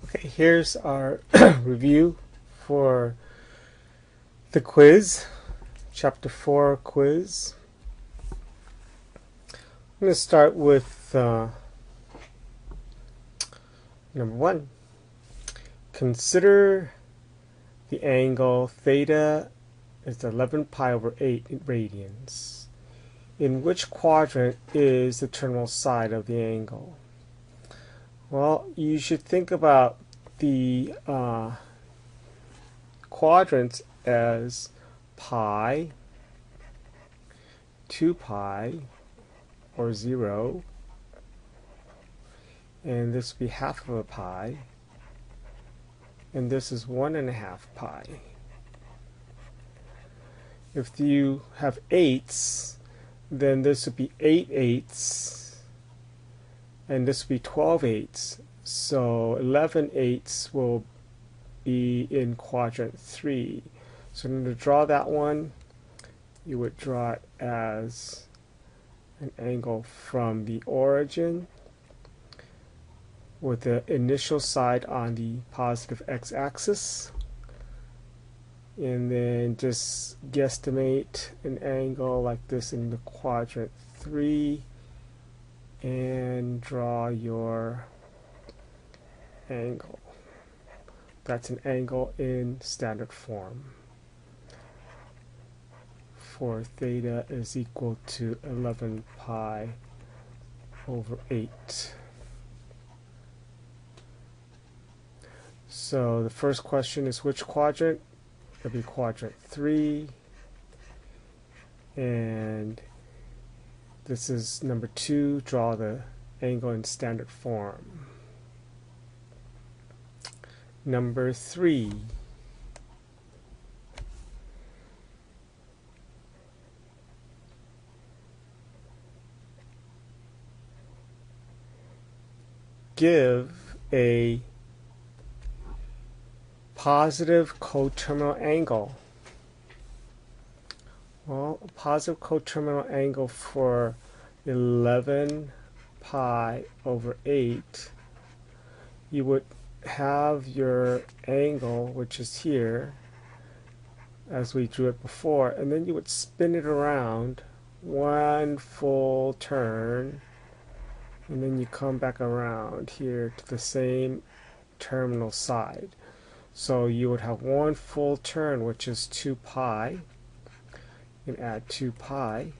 Okay, here's our review for the quiz, Chapter 4 quiz. I'm going to start with number 1. Consider the angle theta is 11 pi over 8 radians. In which quadrant is the terminal side of the angle? Well, you should think about the quadrants as pi, 2 pi, or 0, and this would be half of a pi, and this is 1.5 pi. If you have eighths, then this would be 8 eighths, and this would be 12 eighths. So 11 eighths will be in quadrant 3. So to draw that one, you would draw it as an angle from the origin with the initial side on the positive x-axis, and then just guesstimate an angle like this in the quadrant 3 and draw your angle. That's an angle in standard form. For theta is equal to 11 pi over 8. So the first question is which quadrant? It'll be quadrant 3. And this is number 2. Draw the angle in standard form. Number 3. Give a positive coterminal angle. Well, a positive coterminal angle for 11 pi over 8, you would have your angle, which is here, as we drew it before, and then you would spin it around one full turn, and then you come back around here to the same terminal side. So you would have one full turn, which is 2 pi. You can add 2 pi.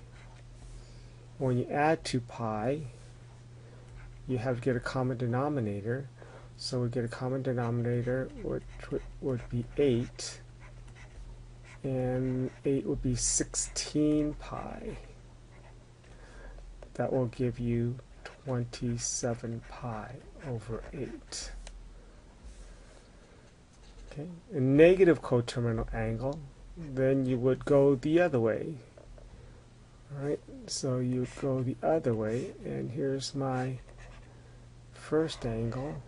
When you add 2 pi, you have to get a common denominator. So we get a common denominator, which would be 8. And 8 would be 16 pi. That will give you 27 pi over 8. Okay. A negative coterminal angle, then you would go the other way. Alright, so you would go the other way, and here's my first angle,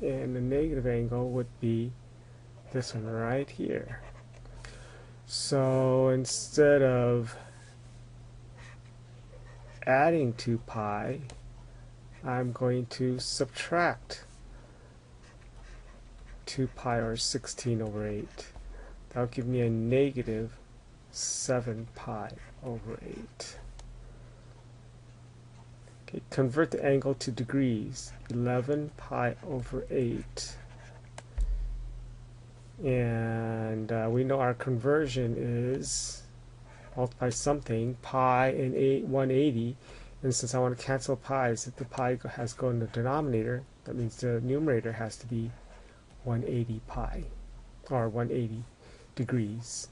and the negative angle would be this one right here. So instead of adding 2 pi, I'm going to subtract 2 pi or 16 over 8. That'll give me a negative 7 pi over 8. Okay, convert the angle to degrees. 11 pi over 8. And we know our conversion is multiply something, pi and 180. And since I want to cancel pi's, if the pi has to go in the denominator, that means the numerator has to be 180 pi, or 180 degrees.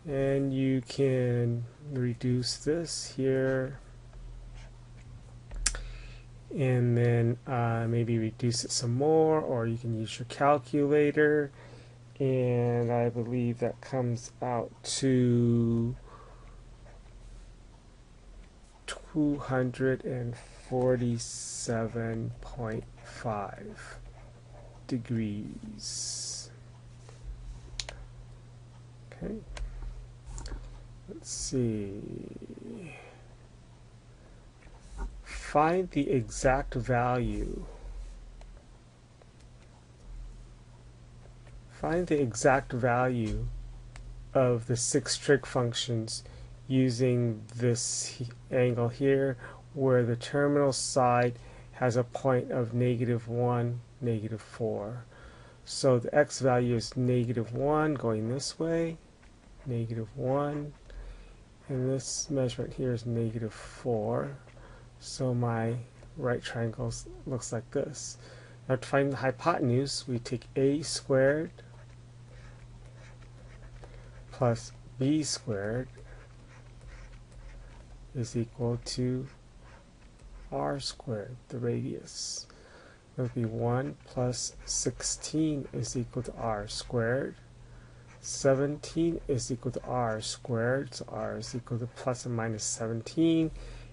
And you can reduce this here, and then maybe reduce it some more, or you can use your calculator, and I believe that comes out to 247.5 degrees. Okay, let's see. Find the exact value find the exact value of the 6 trig functions using this angle here, where the terminal side has a point of -1, -4. So the x value is -1 going this way, -1, and this measurement here is -4. So my right triangle looks like this. Now to find the hypotenuse, we take a squared plus b squared is equal to r squared, the radius. That would be 1 plus 16 is equal to r squared. 17 is equal to r squared, so r is equal to plus or minus 17,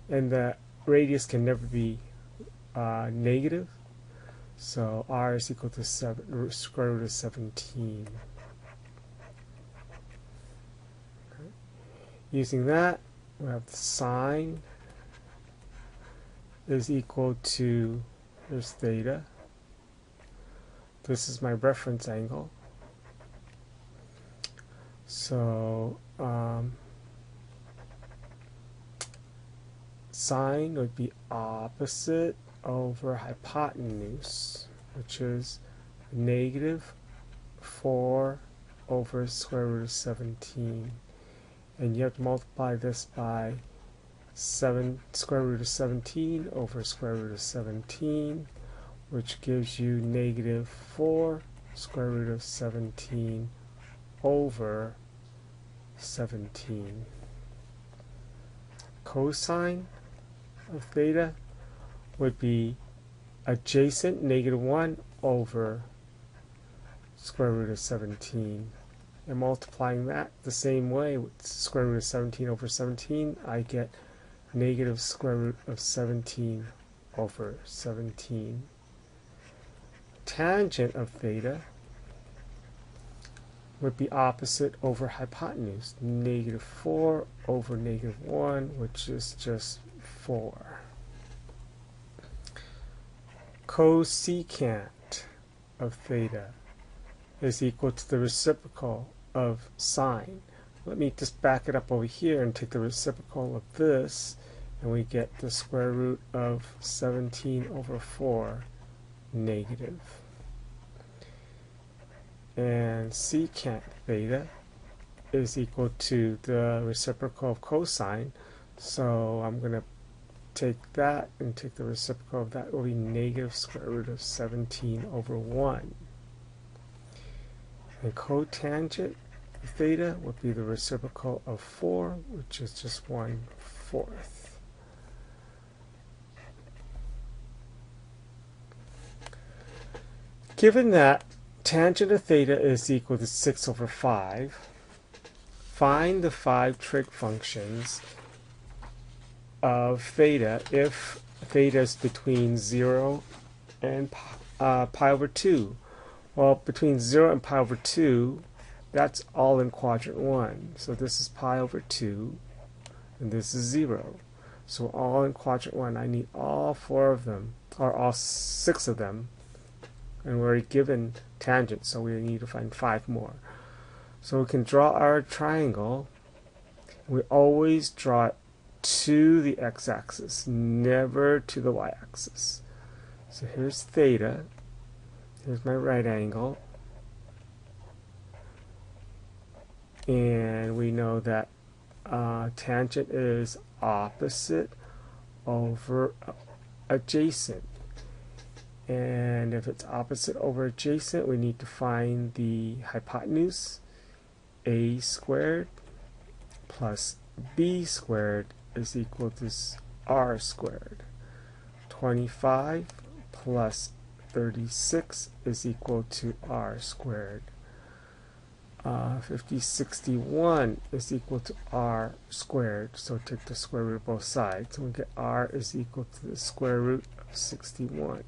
and the radius can never be negative, so r is equal to square root of 17. Okay. Using that, we have the sine is equal to, here's theta. This is my reference angle. So sine would be opposite over hypotenuse, which is -4 over square root of 17. And you have to multiply this by square root of 17 over square root of 17, which gives you -4 square root of 17 over 17. Cosine of theta would be adjacent -1 over square root of 17. And multiplying that the same way with square root of 17 over 17, I get negative square root of 17 over 17. Tangent of theta would be opposite over hypotenuse, -4 over -1, which is just 4. Cosecant of theta is equal to the reciprocal of sine. Let me just back it up over here and take the reciprocal of this, and we get the square root of 17 over 4 negative. And secant theta is equal to the reciprocal of cosine, so I'm going to take that and take the reciprocal of that. It will be negative square root of 17 over 1. And cotangent of theta would be the reciprocal of 4, which is just 1/4. Given that tangent of theta is equal to 6 over 5, find the 5 trig functions of theta if theta is between 0 and pi over 2. Well, between 0 and pi over 2, that's all in quadrant 1. So this is pi over 2, and this is 0. So all in quadrant 1. I need all 4 of them, or all 6 of them. And we're already given tangents, so we need to find 5 more. So we can draw our triangle. We always draw it to the x-axis, never to the y-axis. So here's theta. Here's my right angle. And we know that tangent is opposite over adjacent. And if it's opposite over adjacent, we need to find the hypotenuse. A squared plus b squared is equal to r squared. 25 plus 36 is equal to r squared. 61 is equal to r squared, so take the square root of both sides, and we get r is equal to the square root of 61.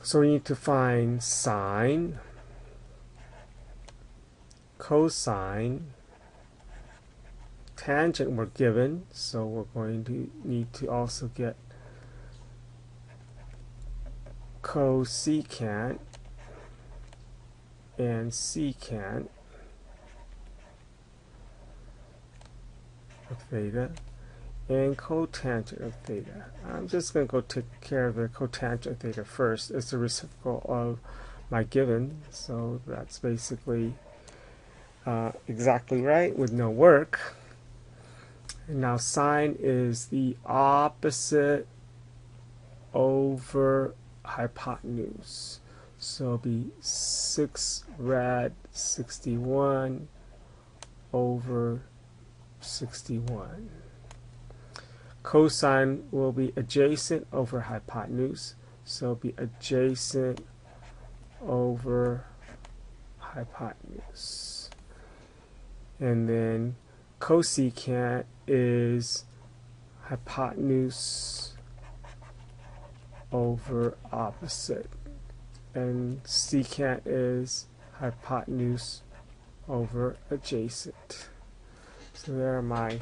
So we need to find sine, cosine, tangent we're given, so we're going to need to also get cosecant, and secant of theta and cotangent of theta. I'm just going to go take care of the cotangent of theta first. It's the reciprocal of my given, so that's basically exactly right with no work. And now sine is the opposite over hypotenuse. So it'll be 6 rad 61 over 61. Cosine will be adjacent over hypotenuse, so it'll be adjacent over hypotenuse. And then cosecant is hypotenuse over opposite, and secant is hypotenuse over adjacent. So there are my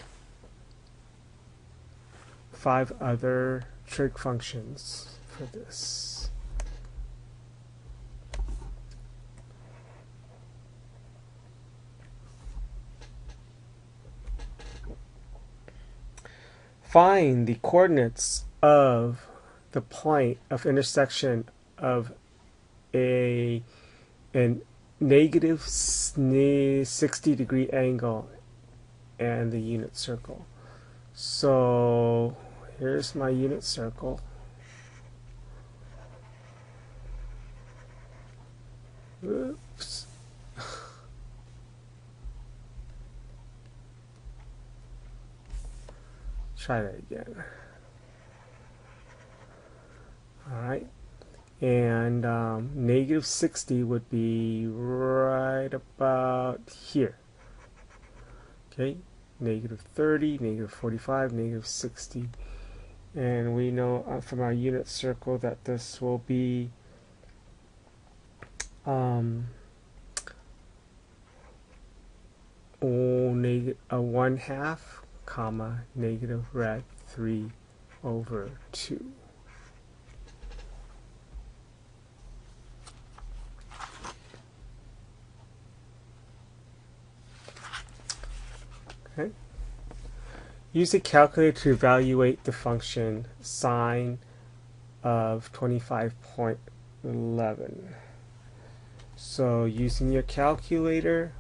5 other trig functions for this. Find the coordinates of the point of intersection of a negative 60-degree angle and the unit circle. So here's my unit circle. Oops. Try that again. Alright, and negative 60 would be right about here. Okay, negative 30, negative 45, negative 60. And we know from our unit circle that this will be a 1/2 comma negative rad 3 over 2. Okay. Use a calculator to evaluate the function sine of 25.11. So using your calculator,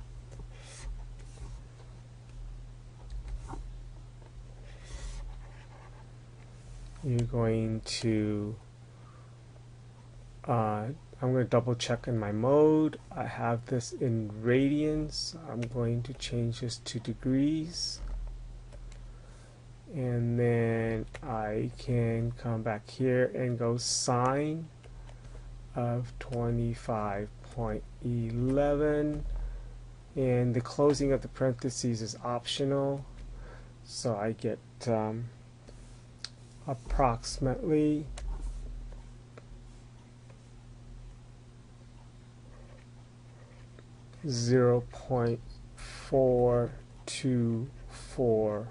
you're going to I'm going to double check in my mode. I have this in radians. I'm going to change this to degrees, and then I can come back here and go sine of 25.11, and the closing of the parentheses is optional, so I get approximately 0.4244.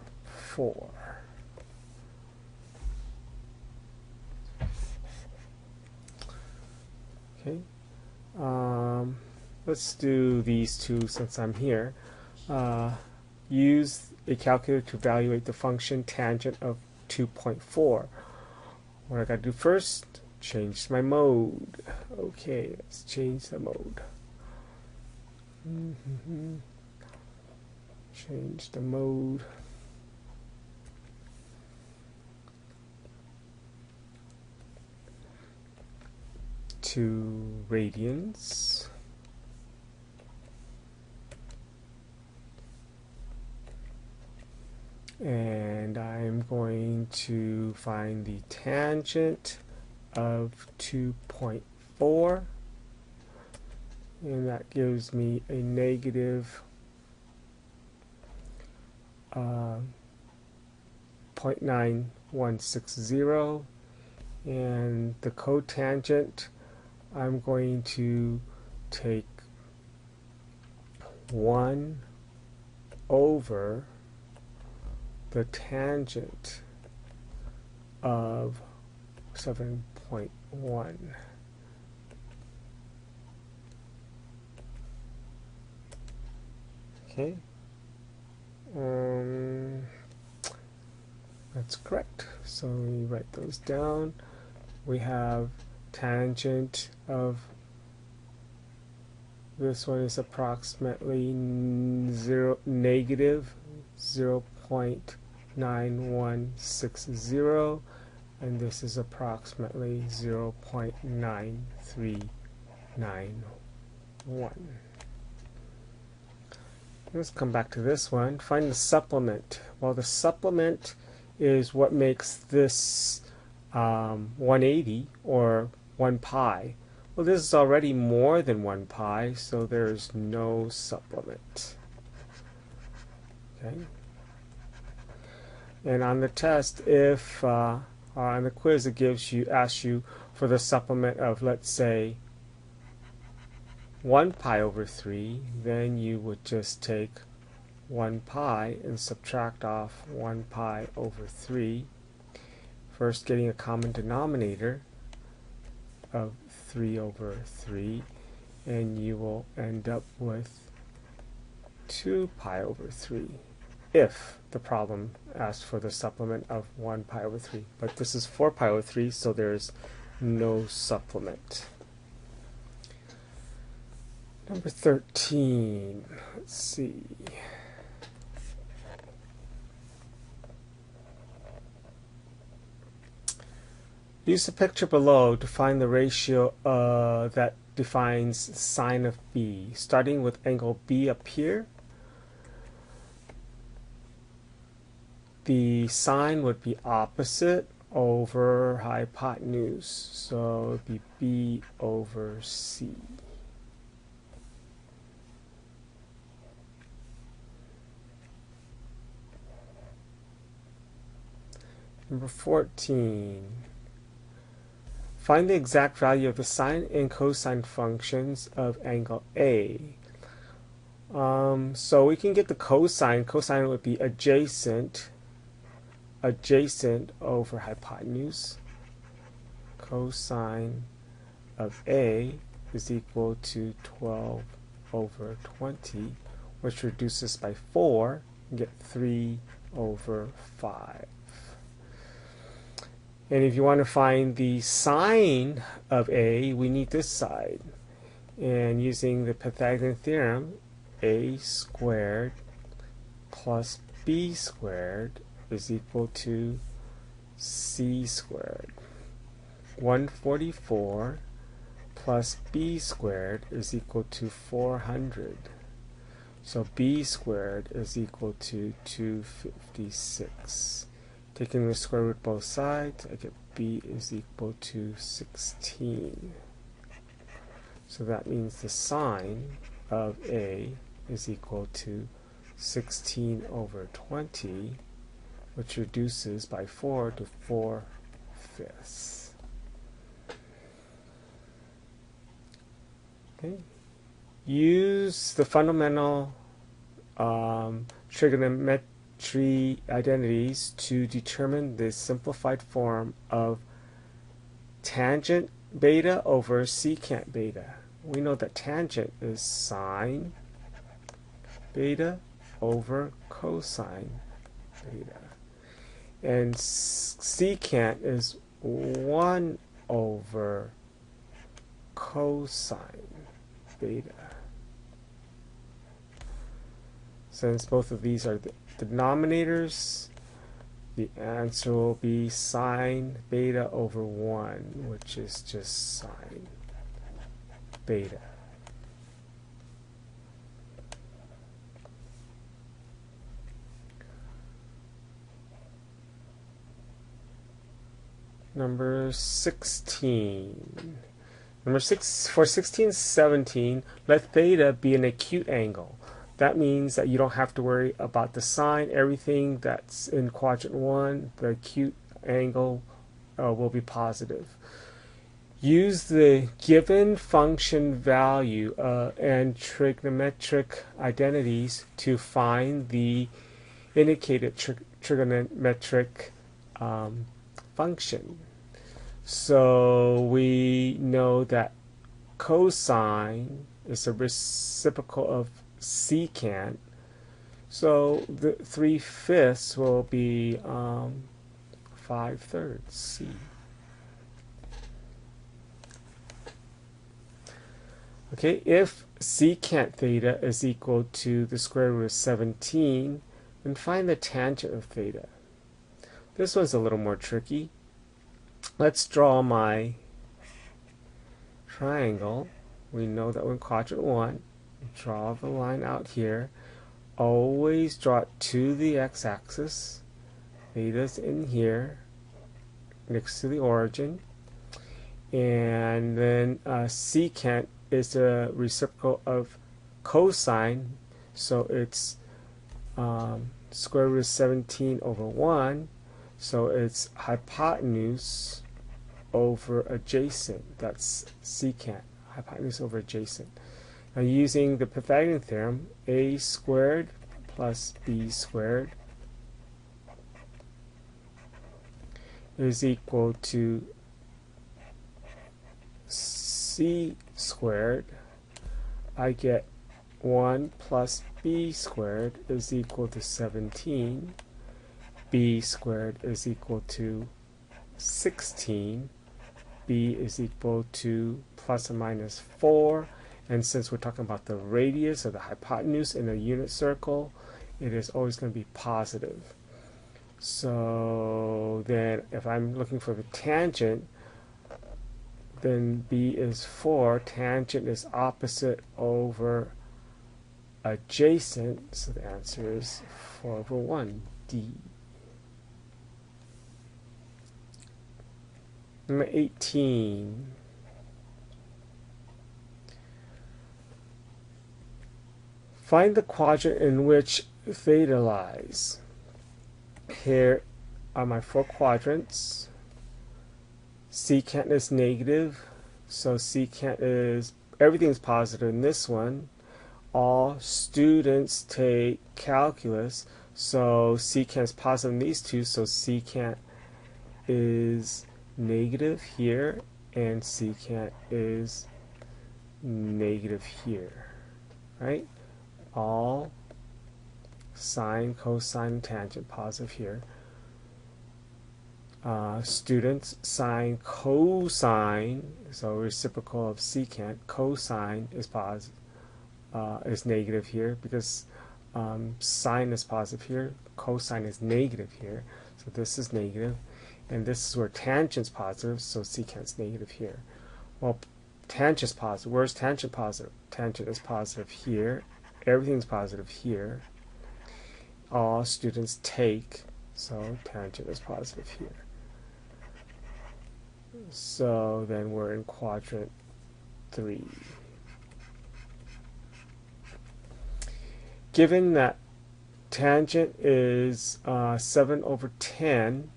Okay, let's do these two since I'm here. Use a calculator to evaluate the function tangent of 2.4. What I got to do first, change my mode. Okay, let's change the mode. Change the mode to radians. And I'm going to find the tangent of 2.4, and that gives me a negative 0.9160, and the cotangent, I'm going to take 1 over the tangent of 7.1. Okay. That's correct. So we write those down. We have tangent of this one is approximately negative 0.9160, and this is approximately 0.9391. Let's come back to this one. Find the supplement. Well, the supplement is what makes this 180 or 1 pi. Well, this is already more than 1 pi, so there's no supplement. Okay. And on the test, if on the quiz it asks you for the supplement of, let's say, 1 pi over 3, then you would just take 1 pi and subtract off 1 pi over 3. First, getting a common denominator of 3 over 3, and you will end up with 2 pi over 3 if the problem asks for the supplement of 1 pi over 3. But this is 4 pi over 3, so there's no supplement. Number 13, let's see. Use the picture below to find the ratio that defines sine of b. Starting with angle B up here, the sine would be opposite over hypotenuse, so it would be B over C. Number 14. Find the exact value of the sine and cosine functions of angle A. So we can get the cosine. Cosine would be adjacent over hypotenuse. Cosine of A is equal to 12 over 20, which reduces by 4, and get 3 over 5. And if you want to find the sine of A, we need this side. And using the Pythagorean theorem, A squared plus B squared is equal to C squared. 144 plus B squared is equal to 400. So B squared is equal to 256. Taking the square root both sides, I get B is equal to 16. So that means the sine of A is equal to 16 over 20, which reduces by 4 to 4/5. Okay. Use the fundamental trigonometry identities to determine the simplified form of tangent beta over secant beta. We know that tangent is sine beta over cosine beta, and secant is 1 over cosine beta. Since both of these are the denominators, the answer will be sine beta over 1, which is just sine beta. Number 16. Number 6, for 16, 17, let theta be an acute angle. That means that you don't have to worry about the sine. Everything that's in quadrant 1, the acute angle will be positive. Use the given function value and trigonometric identities to find the indicated trigonometric function. So we know that cosine is a reciprocal of secant, So the 3/5 will be 5/3, C. Okay, if secant theta is equal to the square root of 17, then find the tangent of theta. This one's a little more tricky. Let's draw my triangle. We know that we're in quadrant 1. Draw the line out here. Always draw it to the x-axis. Theta's in here, next to the origin. And then secant is the reciprocal of cosine, so it's square root of 17 over 1, so it's hypotenuse over adjacent. That's secant, hypotenuse over adjacent. Now using the Pythagorean theorem, a squared plus b squared is equal to c squared. I get 1 plus b squared is equal to 17. B squared is equal to 16. B is equal to plus or minus 4. And since we're talking about the radius or the hypotenuse in a unit circle, it is always going to be positive. So then if I'm looking for the tangent, then B is 4. Tangent is opposite over adjacent, so the answer is 4 over 1, D. Number 18. Find the quadrant in which theta lies. Here are my 4 quadrants. Secant is negative, so secant is, everything's positive in this one. All students take calculus, so secant is positive in these two, so secant is negative here, and secant is negative here, right? All sine, cosine, tangent positive here. Students, sine, cosine, so reciprocal of secant, cosine is positive, is negative here because sine is positive here, cosine is negative here, so this is negative, and this is where tangent's positive, so secant's negative here. Well, tangent's positive. Where's tangent positive? Tangent is positive here. Everything's positive here. All students take, so tangent is positive here. So then we're in quadrant 3. Given that tangent is 7 over 10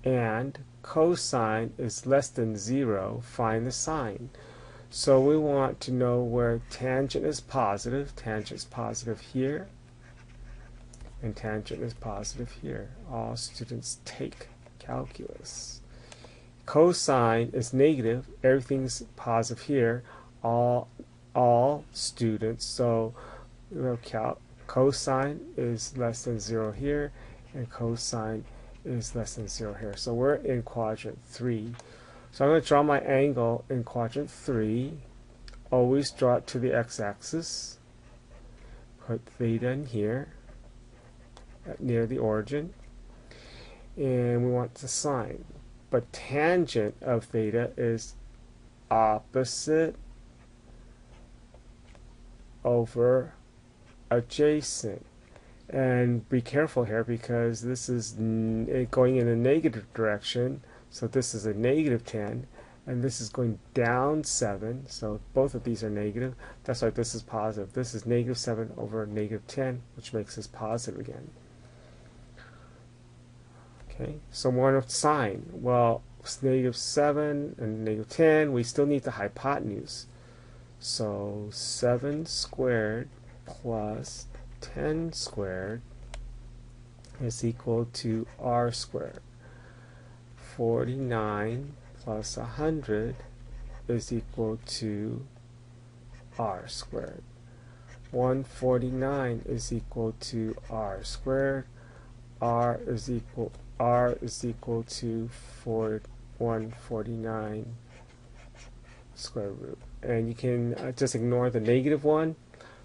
and cosine is less than 0, find the sine. So we want to know where tangent is positive. Tangent is positive here, and tangent is positive here. All students take calculus. Cosine is negative. Everything's positive here. All students. So cosine is less than 0 here, and cosine is less than 0 here. So we're in quadrant 3. So I'm going to draw my angle in quadrant 3. Always draw it to the x-axis. Put theta in here, near the origin. And we want the sine. But tangent of theta is opposite over adjacent. And be careful here because this is going in a negative direction. So this is a negative 10, and this is going down 7. So both of these are negative. That's why this is positive. This is negative 7 over negative 10, which makes this positive again. Okay, so more of sine. Well, it's negative 7 and negative 10. We still need the hypotenuse. So 7 squared plus 10 squared is equal to r squared. 49 plus 100 is equal to r squared. 149 is equal to r squared. r is equal to 149 square root. And you can just ignore the negative one,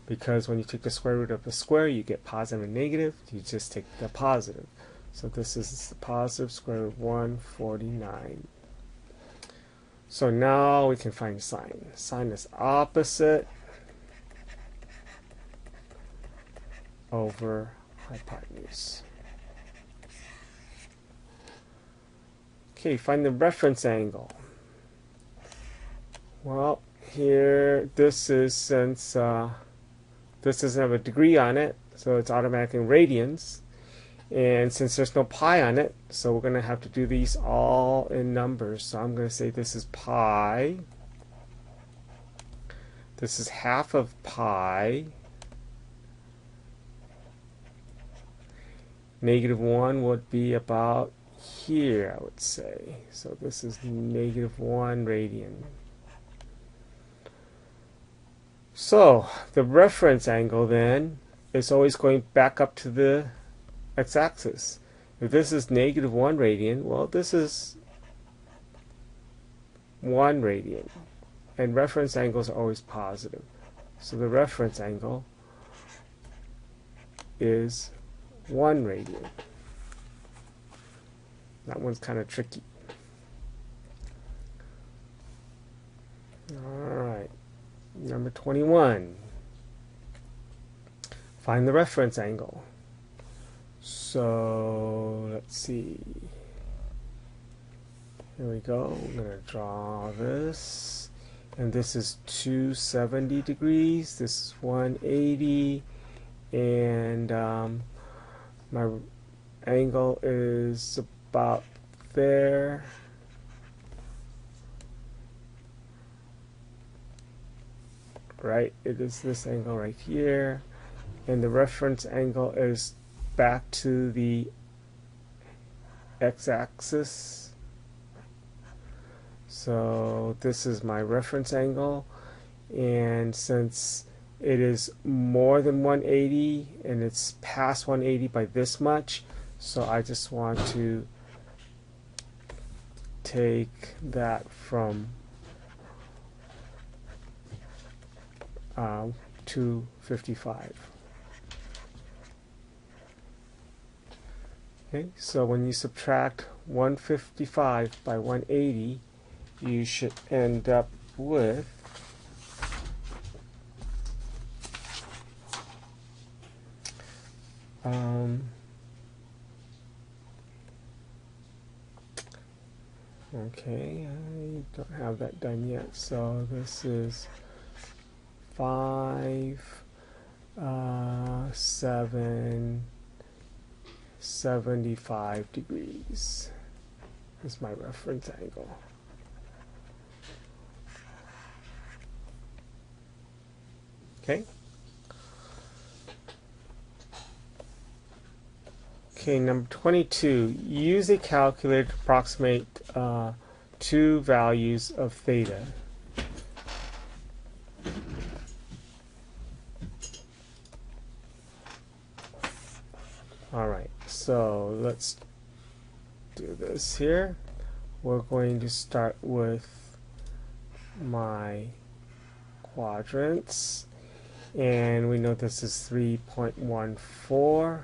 because when you take the square root of a square, you get positive and negative. You just take the positive. So this is the positive square root of 149. So now we can find sine. Sine is opposite over hypotenuse. Okay, find the reference angle. Well, here, this is, since this doesn't have a degree on it, so it's automatically in radians. And since there's no pi on it, so we're going to have to do these all in numbers. So I'm going to say this is pi. This is half of pi. -1 would be about here, I would say. So this is -1 radian. So the reference angle then is always going back up to the x-axis. If this is -1 radian, well, this is 1 radian. And reference angles are always positive. So the reference angle is 1 radian. That one's kind of tricky. Alright, number 21. Find the reference angle. So let's see. Here we go. I'm going to draw this. And this is 270 degrees. This is 180. And my angle is about there. Right? It is this angle right here. And the reference angle is back to the x-axis. So this is my reference angle, and since it is more than 180 and it's past 180 by this much, so I just want to take that from 255. Okay, so when you subtract 155 by 180, you should end up with okay, I don't have that done yet, so this is 75 degrees is my reference angle. Okay. Okay, number 22. Use a calculator to approximate two values of theta. Alright, so let's do this here. We're going to start with my quadrants. And we know this is 3.14,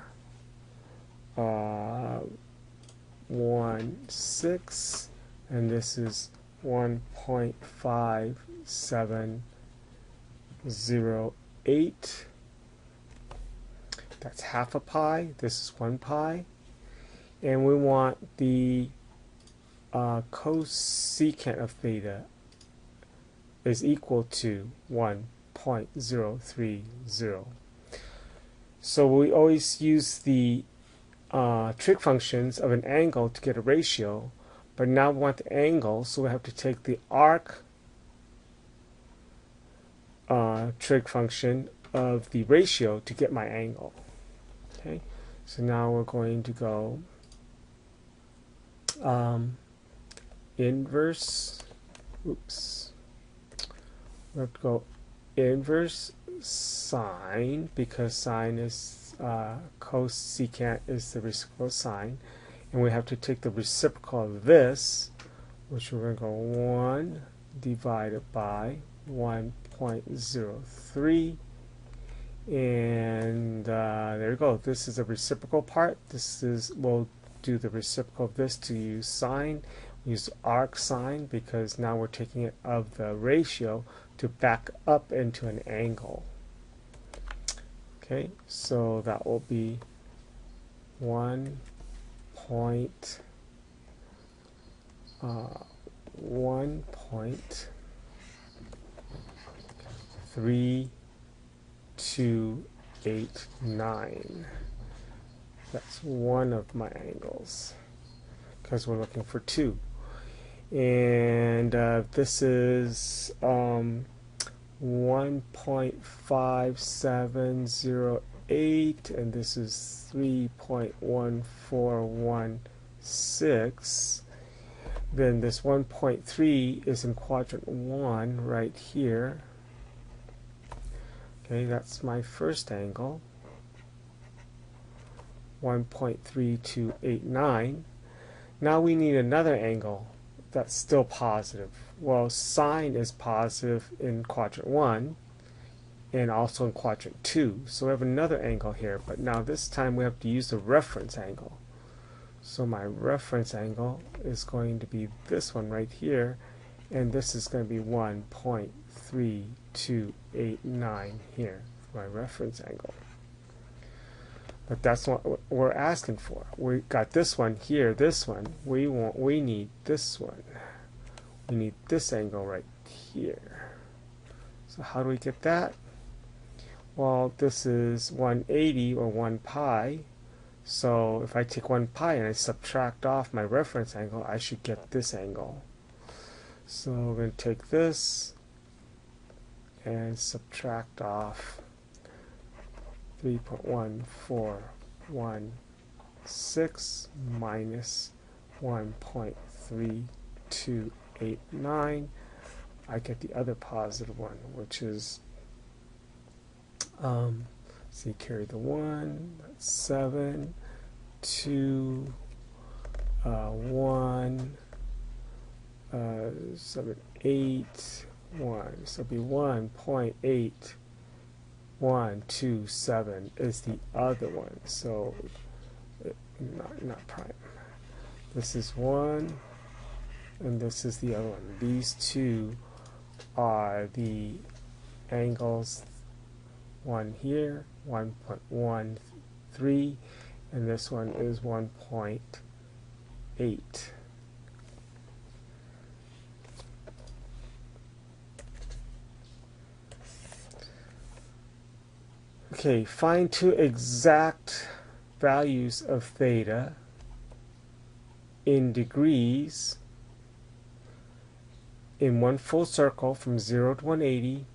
16, and this is 1.5708. That's half a pi. This is 1 pi. And we want the cosecant of theta is equal to 1.030. So we always use the trig functions of an angle to get a ratio, but now we want the angle, so we have to take the arc trig function of the ratio to get my angle. Okay, so now we're going to go inverse. Oops. We have to go inverse sine, because sine is cosecant is the reciprocal of sine, and we have to take the reciprocal of this, which we're going to go 1 divided by 1.03, and there you go. This is a reciprocal part. This is, we'll do the reciprocal of this to use sine. We use arc sine because now we're taking it of the ratio to back up into an angle. Okay, so that will be 1.3289. That's one of my angles because we're looking for 2. And this is 1.5708, and this is 3.1416. Then this 1.3 is in quadrant 1 right here. Okay, that's my first angle, 1.3289. Now we need another angle that's still positive. Well, sine is positive in quadrant 1 and also in quadrant 2. So we have another angle here, but now this time we have to use the reference angle. So my reference angle is going to be this one right here, and this is going to be 1.3289 here for my reference angle. But that's what we're asking for. We got this one here, this one. We need this one. We need this angle right here. So how do we get that? Well, this is 180 or 1 pi. So if I take 1 pi and I subtract off my reference angle, I should get this angle. So we're going to take this and subtract off 3.1416 minus 1.3289. I get the other positive one, which is, so you carry the 1, that's 7, 2, 1, 7, 8, 1. So it'll be 1.8127 is the other one. So not prime. This is 1, and this is the other one. These two are the angles. One here, 1.13, and this one is 1.8. Okay, find 2 exact values of theta in degrees in one full circle from 0 to 180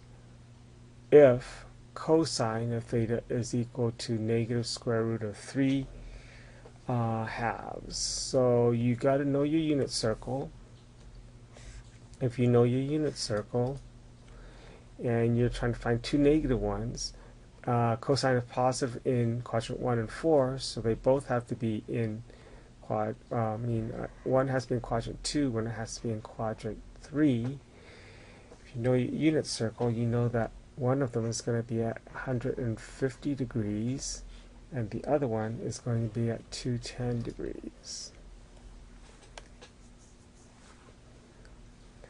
if cosine of theta is equal to negative square root of 3 halves. So you got to know your unit circle. If you know your unit circle and you're trying to find 2 negative ones, cosine of positive in quadrant 1 and 4, so they both have to be in one has to be in quadrant 2, one has to be in quadrant 3. If you know your unit circle, you know that one of them is going to be at 150 degrees and the other one is going to be at 210 degrees.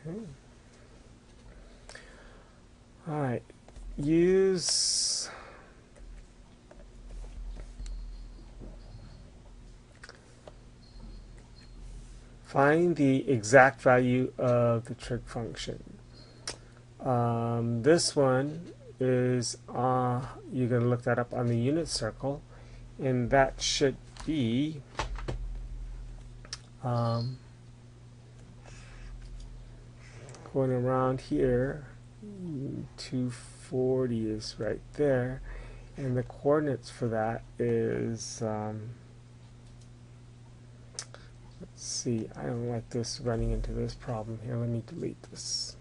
Okay. Alright, find the exact value of the trig function. This one is, you're going to look that up on the unit circle, and that should be going around here. 240 is right there, and the coordinates for that is, let's see, I don't like this running into this problem here. Let me delete this.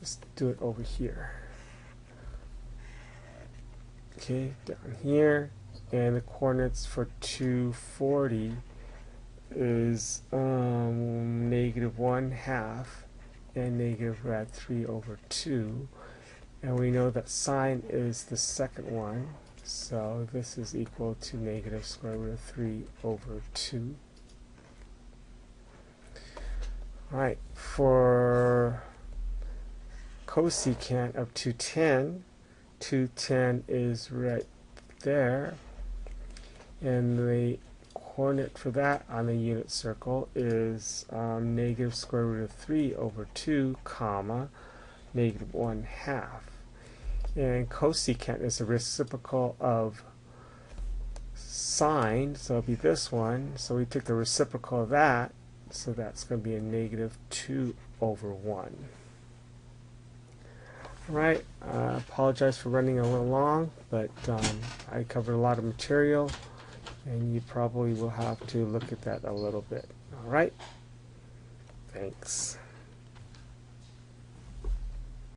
Let's do it over here. Okay, down here, and the coordinates for 240 is -1/2 and -√3/2, and we know that sine is the second one, so this is equal to -√3/2. Alright, for cosecant of 210, 210 is right there, and the coordinate for that on the unit circle is -√3/2, comma, -1/2. And cosecant is the reciprocal of sine, so it'll be this one. So we took the reciprocal of that, so that's going to be a -2/1. Alright, I apologize for running a little long, but I covered a lot of material, and you probably will have to look at that a little bit. Alright, thanks.